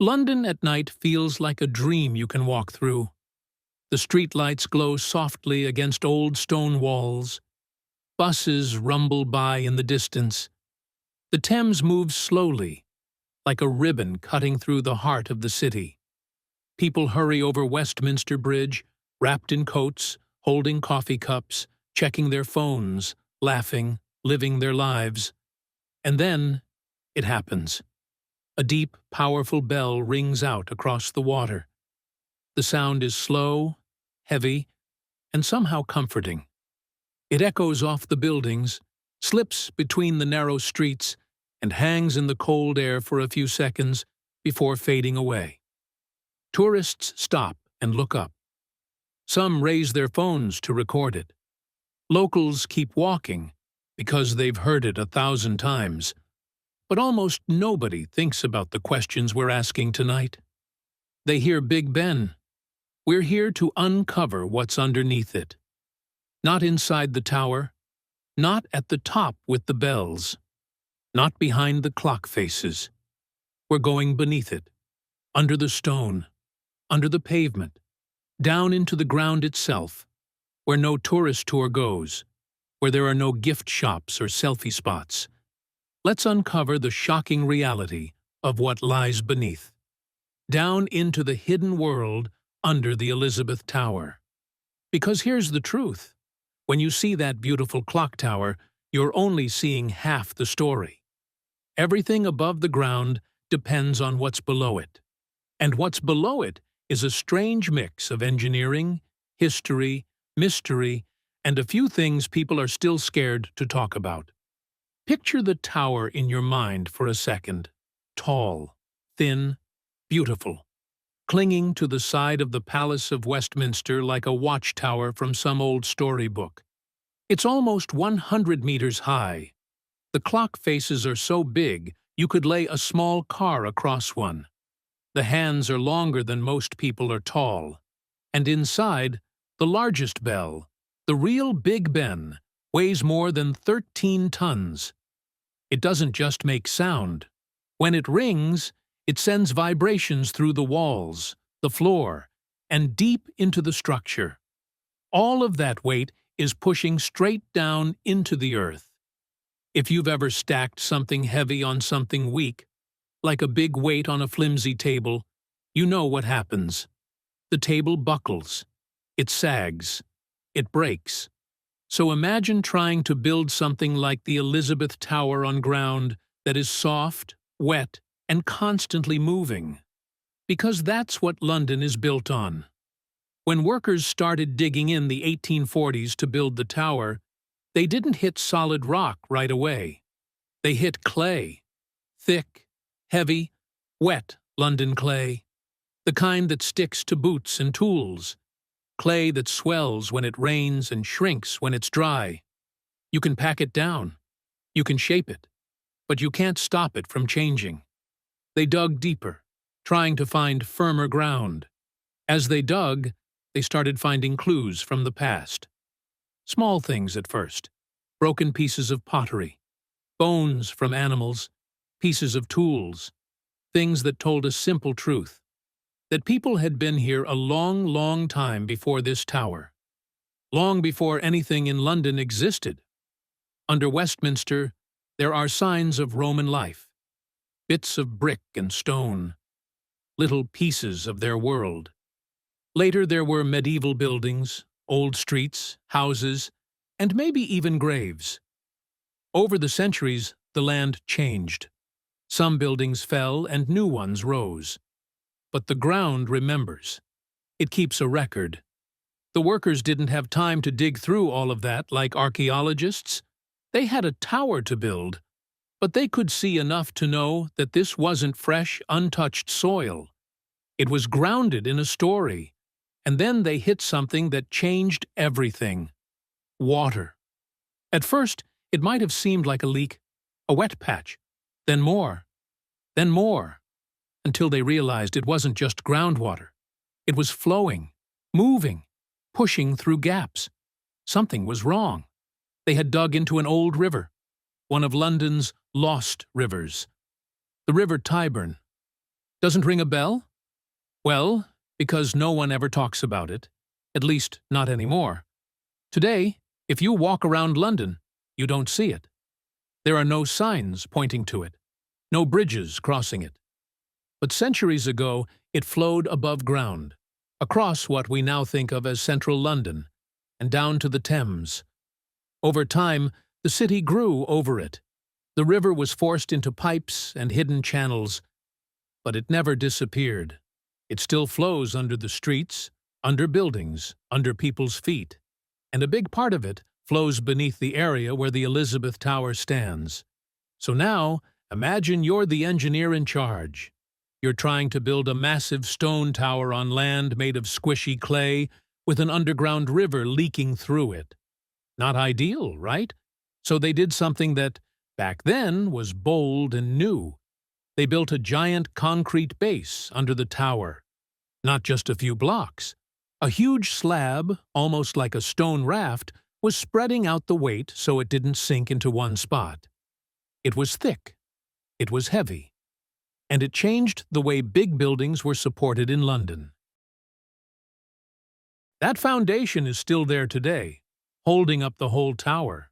London at night feels like a dream you can walk through. The streetlights glow softly against old stone walls. Buses rumble by in the distance. The Thames moves slowly, like a ribbon cutting through the heart of the city. People hurry over Westminster Bridge, wrapped in coats, holding coffee cups, checking their phones, laughing, living their lives. And then it happens. A deep, powerful bell rings out across the water. The sound is slow, heavy, and somehow comforting. It echoes off the buildings, slips between the narrow streets, and hangs in the cold air for a few seconds before fading away. Tourists stop and look up. Some raise their phones to record it. Locals keep walking because they've heard it 1,000 times. But almost nobody thinks about the questions we're asking tonight. They hear Big Ben. We're here to uncover what's underneath it. Not inside the tower, not at the top with the bells, not behind the clock faces. We're going beneath it, under the stone, under the pavement, down into the ground itself, where no tourist tour goes, where there are no gift shops or selfie spots. Let's uncover the shocking reality of what lies beneath. Down into the hidden world under the Elizabeth Tower. Because here's the truth. When you see that beautiful clock tower, you're only seeing half the story. Everything above the ground depends on what's below it. And what's below it is a strange mix of engineering, history, mystery, and a few things people are still scared to talk about. Picture the tower in your mind for a second. Tall, thin, beautiful, clinging to the side of the Palace of Westminster like a watchtower from some old storybook. It's almost 100 meters high. The clock faces are so big you could lay a small car across one. The hands are longer than most people are tall. And inside, the largest bell, the real Big Ben, weighs more than 13 tons. It doesn't just make sound. When it rings, it sends vibrations through the walls, the floor, and deep into the structure. All of that weight is pushing straight down into the earth. If you've ever stacked something heavy on something weak, like a big weight on a flimsy table, you know what happens. The table buckles. It sags. It breaks. So imagine trying to build something like the Elizabeth Tower on ground that is soft, wet, and constantly moving. Because that's what London is built on. When workers started digging in the 1840s to build the tower, they didn't hit solid rock right away. They hit clay. Thick, heavy, wet London clay. The kind that sticks to boots and tools. Clay that swells when it rains and shrinks when it's dry. You can pack it down. You can shape it. But you can't stop it from changing. They dug deeper, trying to find firmer ground. As they dug, they started finding clues from the past. Small things at first. Broken pieces of pottery. Bones from animals. Pieces of tools. Things that told a simple truth. That people had been here a long, long time before this tower. Long before anything in London existed. Under Westminster, there are signs of Roman life. Bits of brick and stone. Little pieces of their world. Later there were medieval buildings, old streets, houses, and maybe even graves. Over the centuries, the land changed. Some buildings fell and new ones rose. But the ground remembers. It keeps a record. The workers didn't have time to dig through all of that like archaeologists. They had a tower to build, but they could see enough to know that this wasn't fresh, untouched soil. It was grounded in a story, and then they hit something that changed everything. Water. At first, it might have seemed like a leak, a wet patch, then more, until they realized it wasn't just groundwater. It was flowing, moving, pushing through gaps. Something was wrong. They had dug into an old river, one of London's lost rivers. The River Tyburn. Doesn't ring a bell? Well, because no one ever talks about it. At least, not anymore. Today, if you walk around London, you don't see it. There are no signs pointing to it, no bridges crossing it. But centuries ago, it flowed above ground, across what we now think of as central London, and down to the Thames. Over time, the city grew over it. The river was forced into pipes and hidden channels, but it never disappeared. It still flows under the streets, under buildings, under people's feet, and a big part of it flows beneath the area where the Elizabeth Tower stands. So now, imagine you're the engineer in charge. You're trying to build a massive stone tower on land made of squishy clay with an underground river leaking through it. Not ideal, right? So they did something that, back then, was bold and new. They built a giant concrete base under the tower. Not just a few blocks. A huge slab, almost like a stone raft, was spreading out the weight so it didn't sink into one spot. It was thick. It was heavy. And it changed the way big buildings were supported in London. That foundation is still there today, holding up the whole tower.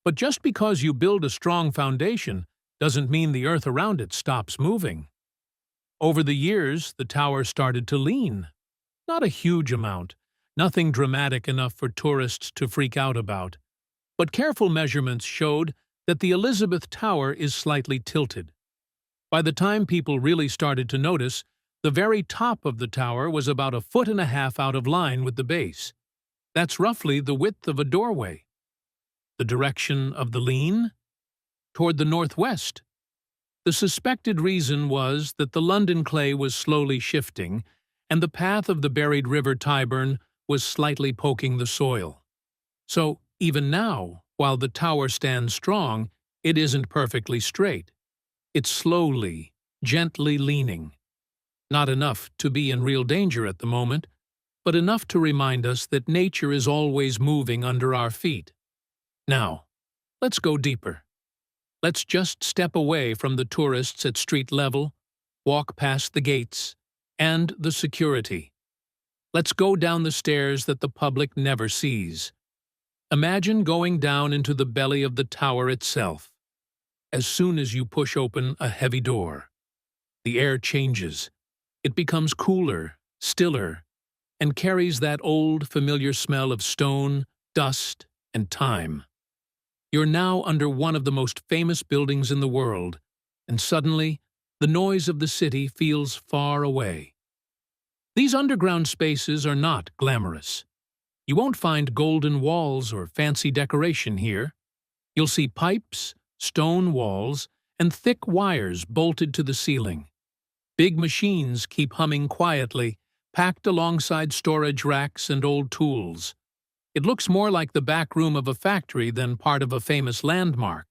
But just because you build a strong foundation doesn't mean the earth around it stops moving. Over the years, the tower started to lean. Not a huge amount, nothing dramatic enough for tourists to freak out about. But careful measurements showed that the Elizabeth Tower is slightly tilted. By the time people really started to notice, the very top of the tower was about 1.5 feet out of line with the base. That's roughly the width of a doorway. The direction of the lean? Toward the northwest. The suspected reason was that the London clay was slowly shifting, and the path of the buried river Tyburn was slightly poking the soil. So, even now, while the tower stands strong, it isn't perfectly straight. It's slowly, gently leaning. Not enough to be in real danger at the moment, but enough to remind us that nature is always moving under our feet. Now, let's go deeper. Let's just step away from the tourists at street level, walk past the gates, and the security. Let's go down the stairs that the public never sees. Imagine going down into the belly of the tower itself. As soon as you push open a heavy door, the air changes. It becomes cooler, stiller, and carries that old, familiar smell of stone, dust, and time. You're now under one of the most famous buildings in the world, and suddenly, the noise of the city feels far away. These underground spaces are not glamorous. You won't find golden walls or fancy decoration here. You'll see pipes, stone walls, and thick wires bolted to the ceiling. Big machines keep humming quietly, packed alongside storage racks and old tools. It looks more like the back room of a factory than part of a famous landmark.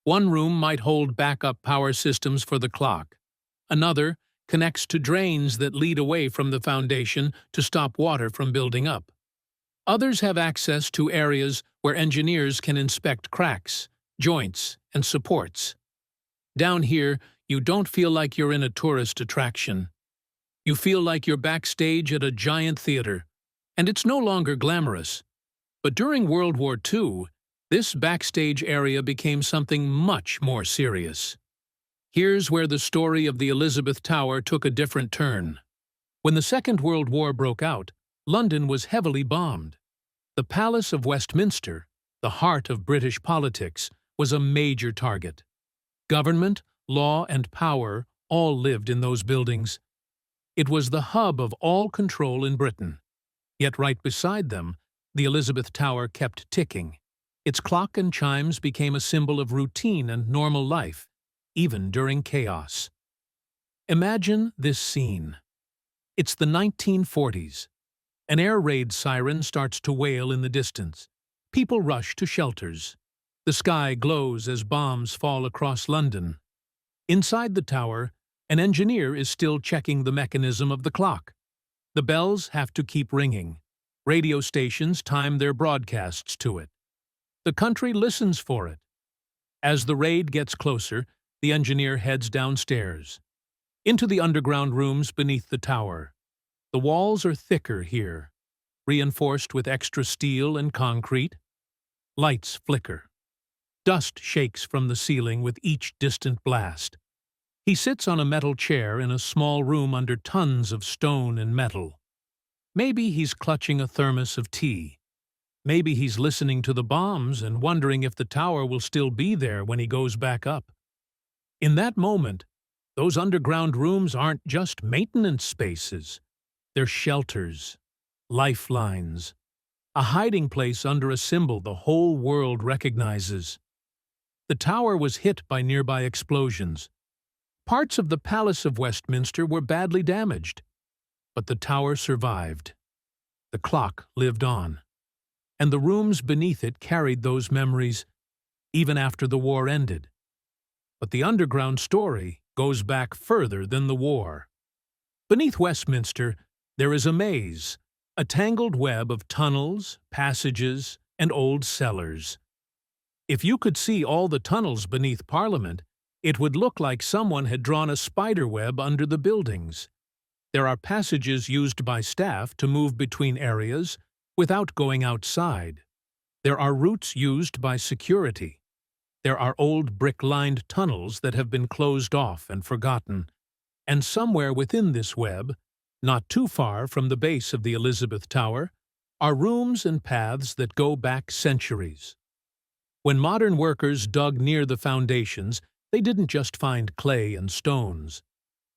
One room might hold backup power systems for the clock. Another connects to drains that lead away from the foundation to stop water from building up. Others have access to areas where engineers can inspect cracks, joints, and supports. Down here, you don't feel like you're in a tourist attraction. You feel like you're backstage at a giant theater, and it's no longer glamorous. But during World War II, this backstage area became something much more serious. Here's where the story of the Elizabeth Tower took a different turn. When the Second World War broke out, London was heavily bombed. The Palace of Westminster, the heart of British politics, was a major target. Government, law, and power all lived in those buildings. It was the hub of all control in Britain. Yet right beside them, the Elizabeth Tower kept ticking. Its clock and chimes became a symbol of routine and normal life, even during chaos. Imagine this scene. It's the 1940s. An air raid siren starts to wail in the distance. People rush to shelters. The sky glows as bombs fall across London. Inside the tower, an engineer is still checking the mechanism of the clock. The bells have to keep ringing. Radio stations time their broadcasts to it. The country listens for it. As the raid gets closer, the engineer heads downstairs. into the underground rooms beneath the tower. The walls are thicker here, reinforced with extra steel and concrete. Lights flicker. Dust shakes from the ceiling with each distant blast. He sits on a metal chair in a small room under tons of stone and metal. Maybe he's clutching a thermos of tea. Maybe he's listening to the bombs and wondering if the tower will still be there when he goes back up. In that moment, those underground rooms aren't just maintenance spaces. They're shelters, lifelines, a hiding place under a symbol the whole world recognizes. The tower was hit by nearby explosions. Parts of the Palace of Westminster were badly damaged, but the tower survived. The clock lived on, and the rooms beneath it carried those memories even after the war ended. But the underground story goes back further than the war. Beneath Westminster, there is a maze, a tangled web of tunnels, passages, and old cellars. If you could see all the tunnels beneath Parliament, it would look like someone had drawn a spider web under the buildings. There are passages used by staff to move between areas without going outside. There are routes used by security. There are old brick-lined tunnels that have been closed off and forgotten. And somewhere within this web, not too far from the base of the Elizabeth Tower, are rooms and paths that go back centuries. When modern workers dug near the foundations, they didn't just find clay and stones.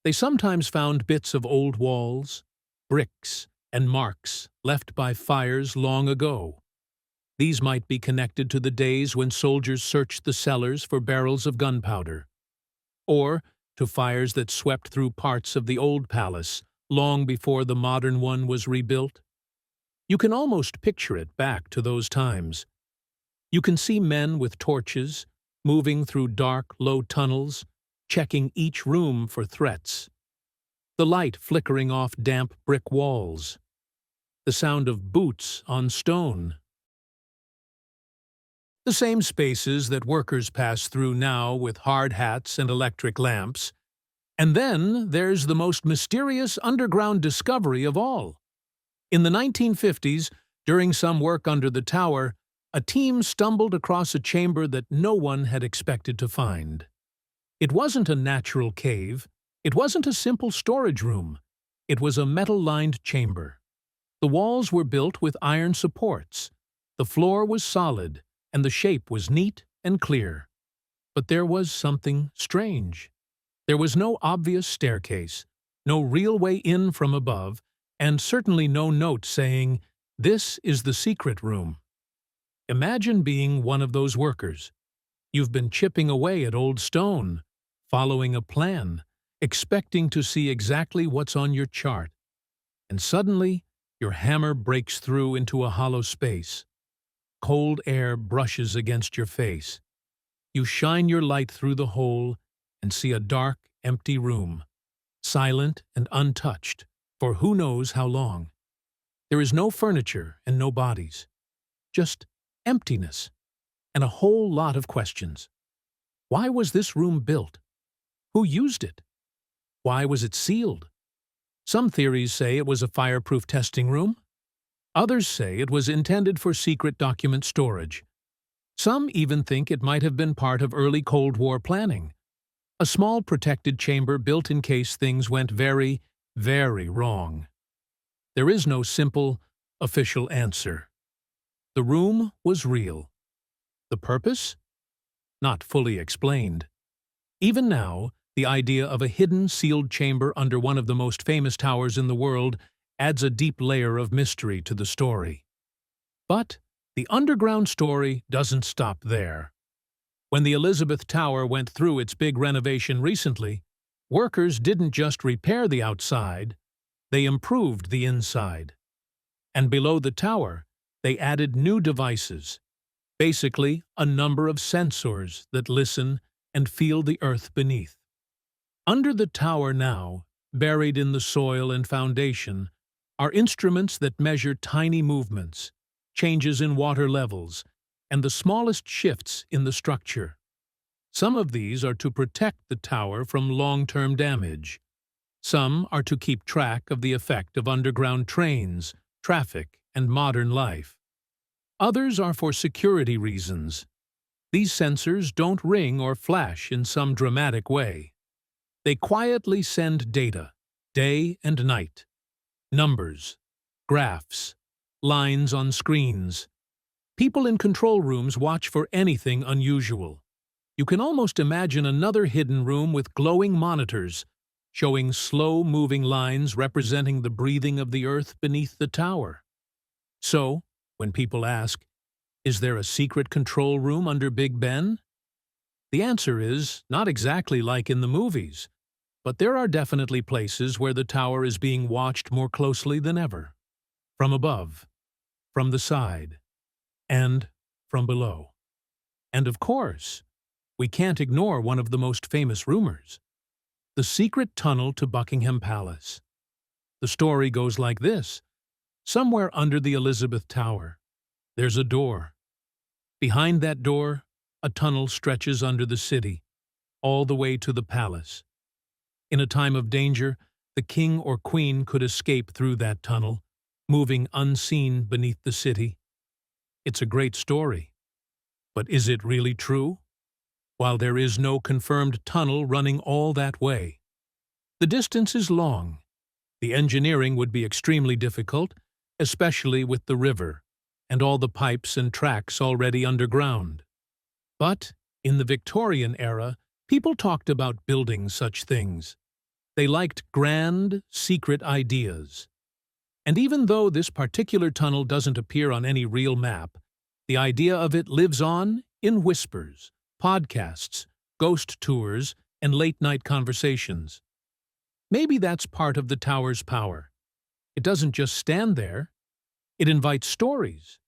They sometimes found bits of old walls, bricks, and marks left by fires long ago. These might be connected to the days when soldiers searched the cellars for barrels of gunpowder, or to fires that swept through parts of the old palace long before the modern one was rebuilt. You can almost picture it back to those times. You can see men with torches, moving through dark, low tunnels, checking each room for threats. The light flickering off damp brick walls. The sound of boots on stone. The same spaces that workers pass through now with hard hats and electric lamps. And then there's the most mysterious underground discovery of all. In the 1950s, during some work under the tower, a team stumbled across a chamber that no one had expected to find. It wasn't a natural cave. It wasn't a simple storage room. It was a metal-lined chamber. The walls were built with iron supports. The floor was solid, and the shape was neat and clear. But there was something strange. There was no obvious staircase, no real way in from above, and certainly no note saying, "This is the secret room." Imagine being one of those workers. You've been chipping away at old stone, following a plan, expecting to see exactly what's on your chart. And suddenly, your hammer breaks through into a hollow space. Cold air brushes against your face. You shine your light through the hole and see a dark, empty room, silent and untouched, for who knows how long. There is no furniture and no bodies, just emptiness and a whole lot of questions. Why was this room built? Who used it? Why was it sealed? Some theories say it was a fireproof testing room. Others say it was intended for secret document storage. Some even think it might have been part of early Cold War planning, a small protected chamber built in case things went very, very wrong. There is no simple, official answer. The room was real. The purpose? Not fully explained. Even now, the idea of a hidden, sealed chamber under one of the most famous towers in the world adds a deep layer of mystery to the story. But the underground story doesn't stop there. When the Elizabeth Tower went through its big renovation recently, workers didn't just repair the outside, they improved the inside. And below the tower, they added new devices, basically a number of sensors that listen and feel the earth beneath. Under the tower now, buried in the soil and foundation, are instruments that measure tiny movements, changes in water levels, and the smallest shifts in the structure. Some of these are to protect the tower from long-term damage. Some are to keep track of the effect of underground trains, traffic, and modern life. Others are for security reasons. These sensors don't ring or flash in some dramatic way. They quietly send data, day and night. Numbers, graphs, lines on screens. People in control rooms watch for anything unusual. You can almost imagine another hidden room with glowing monitors, showing slow-moving lines representing the breathing of the earth beneath the tower. So, when people ask, is there a secret control room under Big Ben? The answer is not exactly like in the movies, but there are definitely places where the tower is being watched more closely than ever. From above, from the side, and from below. And of course, we can't ignore one of the most famous rumors: the secret tunnel to Buckingham Palace. The story goes like this. Somewhere under the Elizabeth Tower, there's a door. Behind that door, a tunnel stretches under the city, all the way to the palace. In a time of danger, the king or queen could escape through that tunnel, moving unseen beneath the city. It's a great story. But is it really true? While there is no confirmed tunnel running all that way. The distance is long. The engineering would be extremely difficult, especially with the river and all the pipes and tracks already underground. But in the Victorian era, people talked about building such things. They liked grand, secret ideas. And even though this particular tunnel doesn't appear on any real map, the idea of it lives on in whispers, podcasts, ghost tours, and late-night conversations. Maybe that's part of the tower's power. It doesn't just stand there. It invites stories.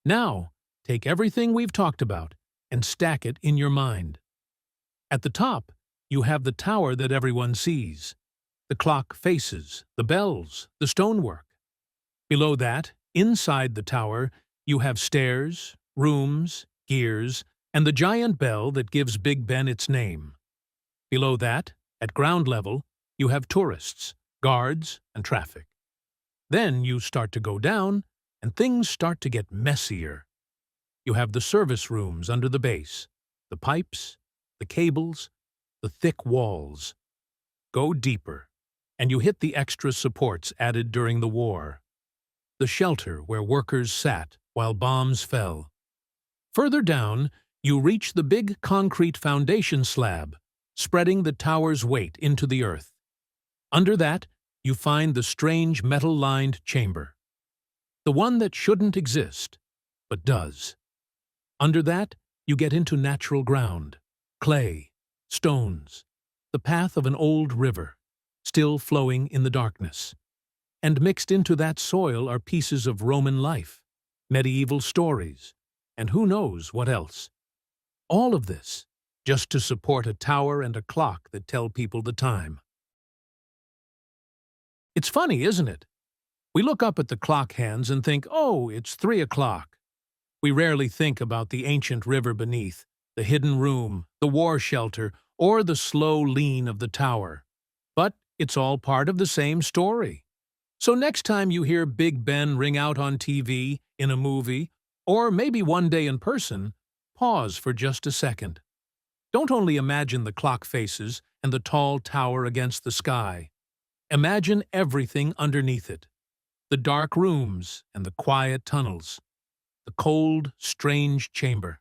Now, take everything we've talked about and stack it in your mind. At the top, you have the tower that everyone sees. The clock faces, the bells, the stonework. Below that, inside the tower, you have stairs, rooms, gears, and the giant bell that gives Big Ben its name. Below that, at ground level, you have tourists, guards, and traffic. Then you start to go down, and things start to get messier. You have the service rooms under the base, the pipes, the cables, the thick walls. Go deeper, and you hit the extra supports added during the war. The shelter where workers sat while bombs fell. Further down, you reach the big concrete foundation slab, spreading the tower's weight into the earth. Under that, you find the strange metal-lined chamber. The one that shouldn't exist, but does. Under that, you get into natural ground, clay, stones, the path of an old river, still flowing in the darkness. And mixed into that soil are pieces of Roman life, medieval stories, and who knows what else. All of this just to support a tower and a clock that tell people the time. It's funny, isn't it? We look up at the clock hands and think, oh, it's 3 o'clock. We rarely think about the ancient river beneath, the hidden room, the war shelter, or the slow lean of the tower. But it's all part of the same story. So next time you hear Big Ben ring out on TV, in a movie, or maybe one day in person, pause for just a second. Don't only imagine the clock faces and the tall tower against the sky. Imagine everything underneath it. The dark rooms and the quiet tunnels. The cold, strange chamber.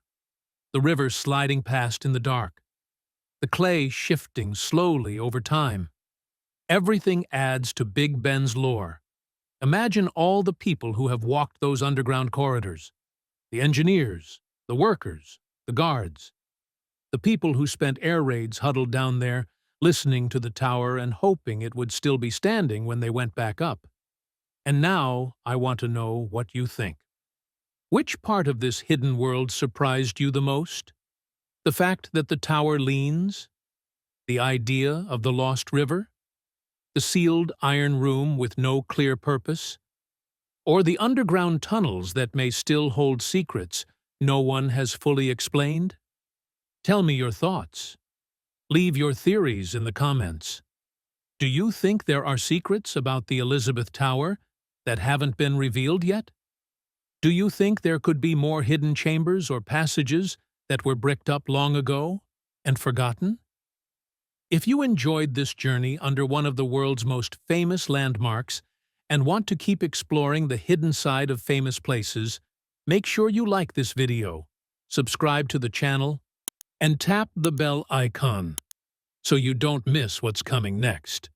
The river sliding past in the dark. The clay shifting slowly over time. Everything adds to Big Ben's lore. Imagine all the people who have walked those underground corridors. The engineers, the workers, the guards. The people who spent air raids huddled down there, listening to the tower and hoping it would still be standing when they went back up. And now I want to know what you think. Which part of this hidden world surprised you the most? The fact that the tower leans? The idea of the lost river? The sealed iron room with no clear purpose? Or the underground tunnels that may still hold secrets no one has fully explained? Tell me your thoughts. Leave your theories in the comments. Do you think there are secrets about the Elizabeth Tower that haven't been revealed yet? Do you think there could be more hidden chambers or passages that were bricked up long ago and forgotten? If you enjoyed this journey under one of the world's most famous landmarks and want to keep exploring the hidden side of famous places, make sure you like this video, subscribe to the channel, and tap the bell icon so you don't miss what's coming next.